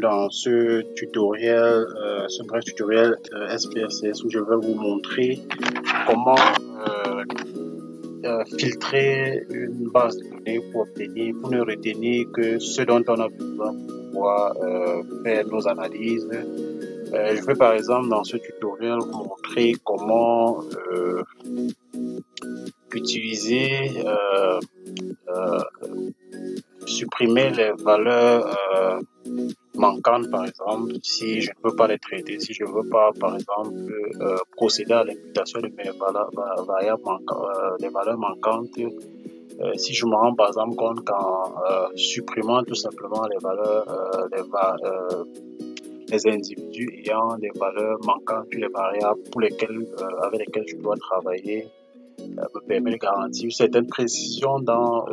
Dans ce tutoriel, ce bref tutoriel SPSS où je vais vous montrer comment filtrer une base de données pour ne retenir que ce dont on a besoin pour pouvoir faire nos analyses. Je vais par exemple dans ce tutoriel vous montrer comment utiliser supprimer les valeurs manquantes, par exemple, si je ne veux pas les traiter, si je ne veux pas, par exemple, procéder à l'imputation de mes variables les valeurs manquantes, si je me rends par exemple compte qu'en supprimant tout simplement les valeurs, les individus ayant des valeurs manquantes, puis les variables pour lesquelles, avec lesquelles je dois travailler, me permet de garantir une certaine précision dans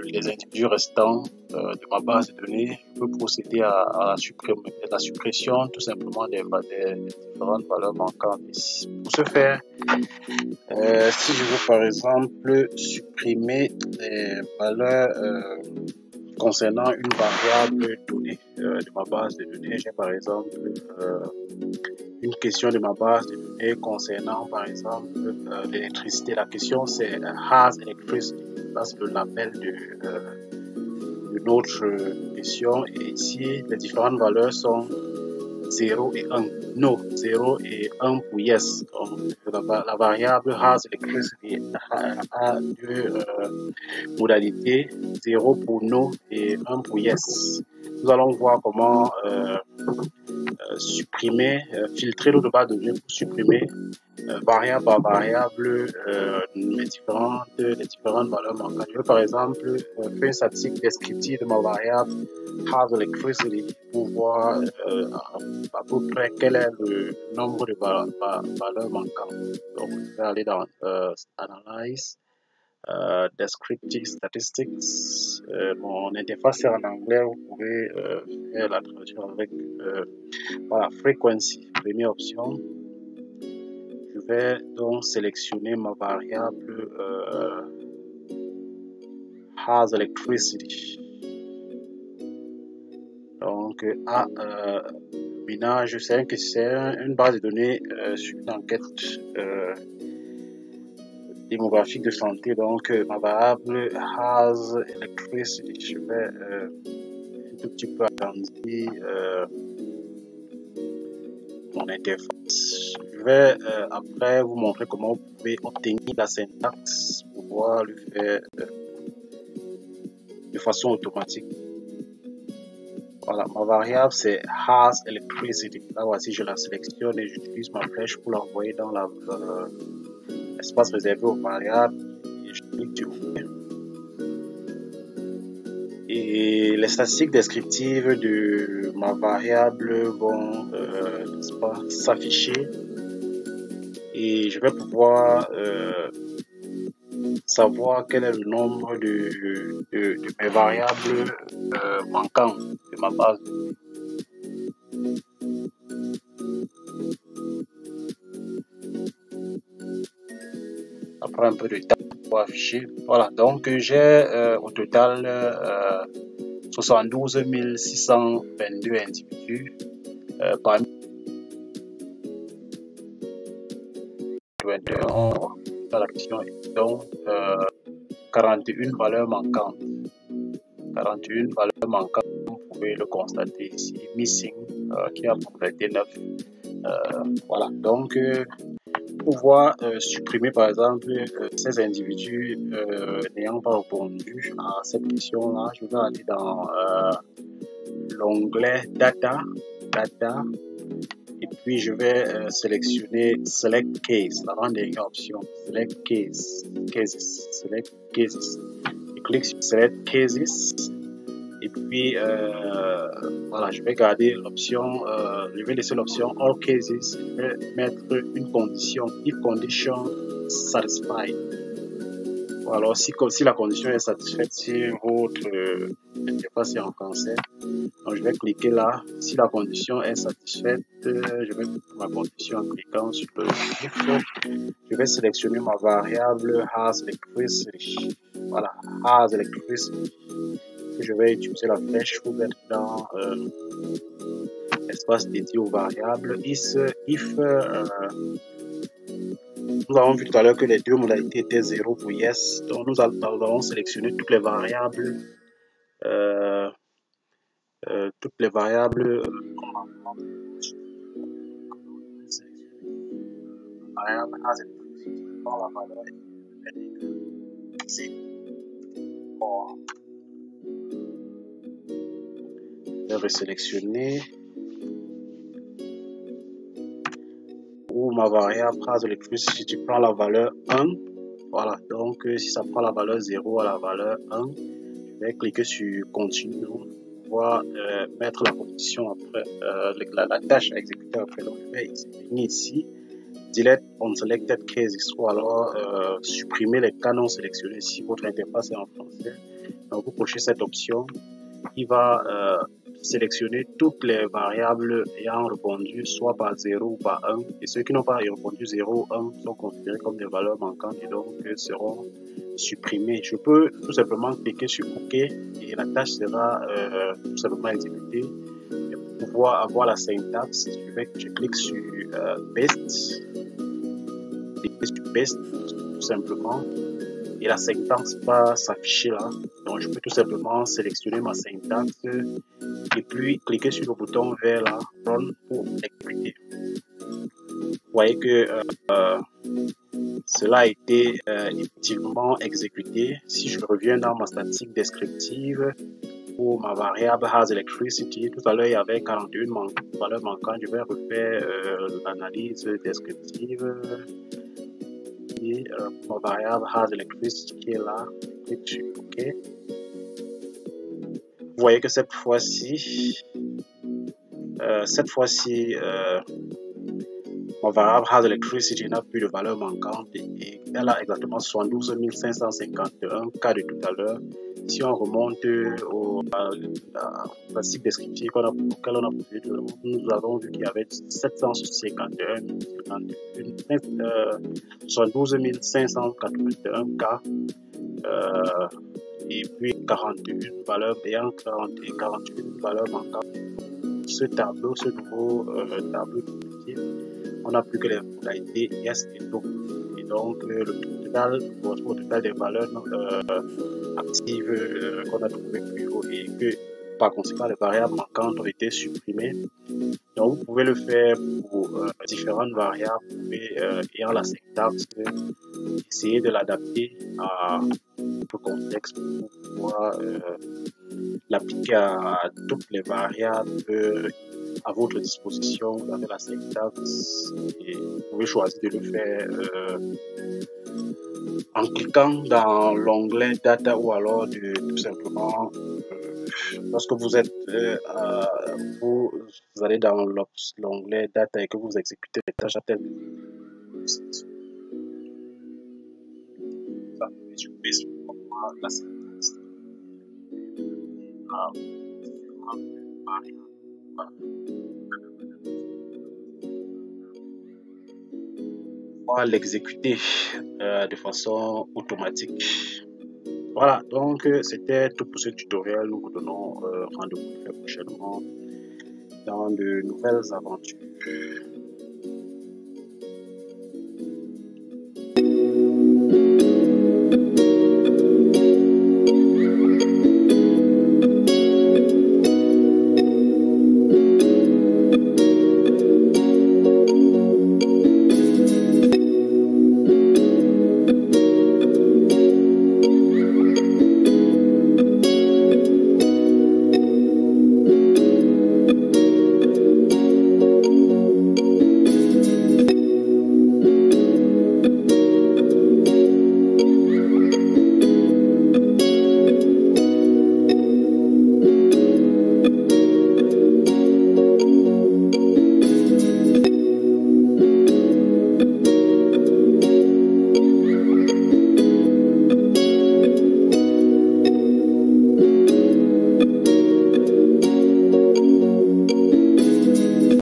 les individus restants de ma base de données. Je peux procéder à la suppression tout simplement des différentes valeurs manquantes. Pour ce faire, si je veux par exemple supprimer les valeurs concernant une variable donnée de ma base de données, j'ai par exemple une question de ma base de données concernant par exemple l'électricité. La question c'est has electricity. Ça c'est le label de notre question, et ici les différentes valeurs sont 0 et 1. No, 0 et 1 pour yes. Donc la variable has electricity a deux modalités, 0 pour no et 1 pour yes. Nous allons voir comment supprimer, filtrer notre base de données pour supprimer variable par variable les différentes valeurs manquantes. Je veux par exemple faire une statistique descriptive de ma variable has electricity pour voir à peu près quel est le nombre de valeurs manquantes. Donc je vais aller dans Analyze, Descriptive Statistics. Mon interface est en anglais, vous pouvez faire la traduction avec voilà, Frequency, première option. Je vais donc sélectionner ma variable has electricity. Donc ménage, c'est une base de données sur une enquête démographique de santé. Donc ma variable has electricity, je vais un tout petit peu agrandir mon interface. Je vais après vous montrer comment vous pouvez obtenir la syntaxe pour pouvoir le faire de façon automatique. Voilà, ma variable c'est has electricity. Là voici, je la sélectionne et j'utilise ma flèche pour l'envoyer dans l'espace réservé aux variables et je clique sur OK. Et les statistiques descriptives de ma variable vont s'afficher et je vais pouvoir savoir quel est le nombre de mes variables manquantes de ma base. Après un peu de temps pour afficher. Voilà, donc j'ai au total 72 622 individus parmi 21 dans la question, donc 41 valeurs manquantes. 41 valeurs manquantes, vous pouvez le constater ici, missing, qui a complété 9. Voilà, donc pouvoir supprimer par exemple ces individus n'ayant pas répondu à cette question-là, je vais aller dans l'onglet Data, et puis je vais sélectionner Select Case, l'avant-dernière option, Select Cases. Je clique sur Select Cases. Et puis, voilà, je vais garder l'option, je vais laisser l'option All Cases. Je vais mettre une condition, if condition satisfied. alors si la condition est satisfaite, si votre interface est en français, donc je vais cliquer là. Si la condition est satisfaite, je vais mettre ma condition en cliquant sur le if. Je vais sélectionner ma variable has electricity. Voilà, has electricity. Je vais utiliser la flèche pour mettre dans l'espace dédié aux variables. If nous avons vu tout à l'heure que les deux modalités étaient 0 pour yes, donc nous allons sélectionner toutes les variables variable has electricity par la valeur c'est je vais sélectionner où ma variable has electricity prend la valeur 1. Voilà, donc si ça prend la valeur 0 à la valeur 1, je vais cliquer sur continue pour pouvoir mettre la condition après la tâche à exécuter après. Donc je vais venir ici delete unselected cases ou alors supprimer les cas non sélectionnés si votre interface est en français. Donc vous cochez cette option, il va sélectionner toutes les variables ayant répondu soit par 0 ou par 1 et ceux qui n'ont pas répondu 0 ou 1 sont considérés comme des valeurs manquantes et donc seront supprimés. Je peux tout simplement cliquer sur OK et la tâche sera tout simplement exécutée. Et pour pouvoir avoir la syntaxe, je clique sur paste, tout simplement et la syntaxe va s'afficher là. Donc je peux tout simplement sélectionner ma syntaxe et puis cliquer sur le bouton vert là, run pour exécuter. Vous voyez que cela a été effectivement exécuté. Si je reviens dans ma statistique descriptive pour ma variable has electricity, tout à l'heure il y avait 41 valeurs manquantes. Je vais refaire l'analyse descriptive. Et ma variable has electricity qui est là, clique sur OK. Vous voyez que cette fois-ci, ma variable has electricity n'a plus de valeur manquante et elle a exactement 72 551 cas de tout à l'heure. Si on remonte au statistique descriptif auquel on a procédé, nous avons vu qu'il y avait 72 581 cas et puis 41 valeurs ayant 41 valeurs manquantes. Ce tableau, ce nouveau tableau descriptif, on n'a plus que les modalités yes et no. Et donc le total correspond au total des valeurs actives qu'on a trouvées plus haut et que par conséquent les variables manquantes ont été supprimées. Donc vous pouvez le faire pour différentes variables, vous pouvez ayant la syntaxe essayer de l'adapter à votre contexte pour pouvoir l'appliquer à toutes les variables à votre disposition. Vous avez la syntaxe et vous pouvez choisir de le faire en cliquant dans l'onglet data ou alors de tout simplement lorsque vous êtes vous allez dans l'onglet data et que vous exécutez les tâches à telle la syntaxe l'exécuter de façon automatique. Voilà, donc c'était tout pour ce tutoriel. Nous vous donnons rendez-vous très prochainement dans de nouvelles aventures.